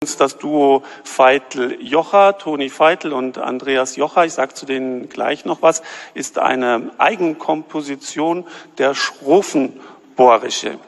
Das Duo Veitel-Jocha, Toni Veitel und Andreas Jocha, ich sage zu denen gleich noch was, ist eine Eigenkomposition der Schrofenbohrische.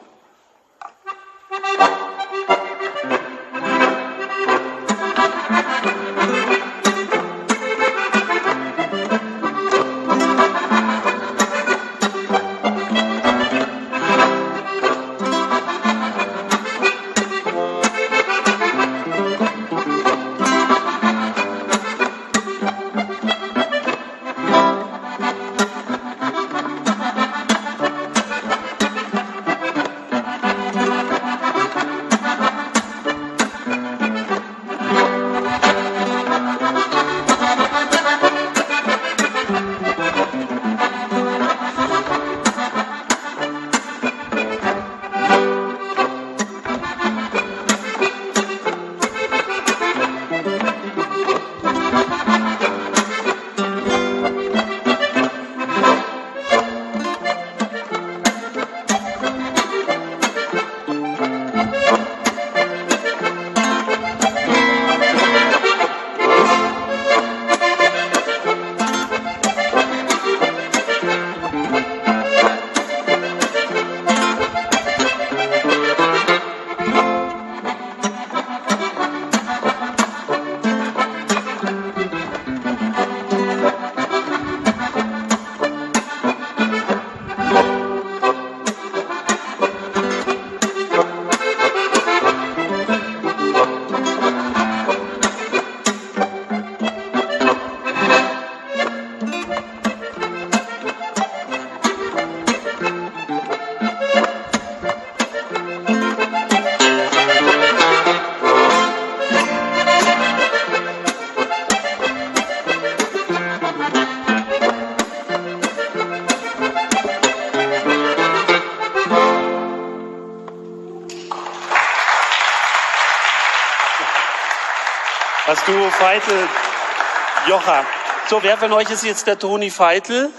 Das Duo Veitel-Jocha. So, wer von euch ist jetzt der Toni Veitel?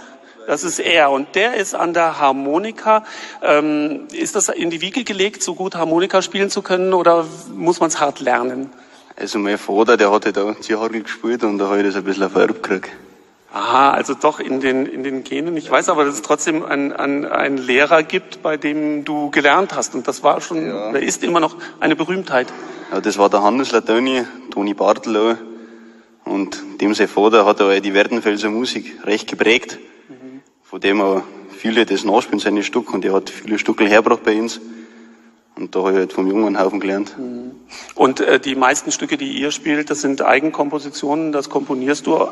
Das ist er. Und der ist an der Harmonika. Ist das in die Wiege gelegt, so gut Harmonika spielen zu können, oder muss man es hart lernen? Also mein Vater, der hatte da Ziehhargel gespielt und da habe ich das ein bisschen auf Erb gekriegt. Aha, also doch in den Genen. Ich weiß aber, dass es trotzdem einen Lehrer gibt, bei dem du gelernt hast. Und das war schon, der ist immer noch eine Berühmtheit. Ja, das war der Hannes Latoni, Toni Bartel auch. Und dem sein Vater hat auch die Werdenfelser Musik recht geprägt. Von dem auch viele das nachspielen, seine Stücke. Und er hat viele Stücke hergebracht bei uns. Und da habe ich halt vom Jungen einen Haufen gelernt. Und die meisten Stücke, die ihr spielt, das sind Eigenkompositionen, das komponierst du.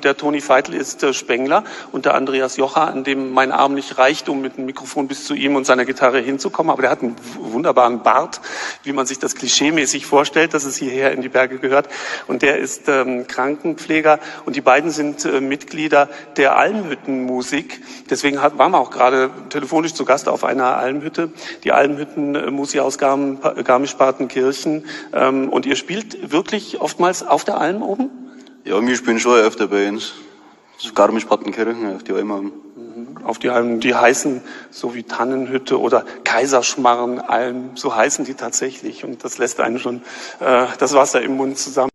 Der Toni Veitel ist Spengler und der Andreas Jocha, an dem mein Arm nicht reicht, um mit dem Mikrofon bis zu ihm und seiner Gitarre hinzukommen. Aber der hat einen wunderbaren Bart, wie man sich das klischeemäßig vorstellt, dass es hierher in die Berge gehört. Und der ist Krankenpfleger und die beiden sind Mitglieder der Almhüttenmusik. Deswegen waren wir auch gerade telefonisch zu Gast auf einer Almhütte. Die Almhüttenmusik aus Garmisch-Partenkirchen. Und ihr spielt wirklich oftmals auf der Alm oben? Ja, wir spielen schon öfter bei uns. Garmisch-Partenkirchen, auf die Alm oben. Auf die Almen, die heißen so wie Tannenhütte oder Kaiserschmarrenalm, so heißen die tatsächlich. Und das lässt einen schon das Wasser im Mund zusammen.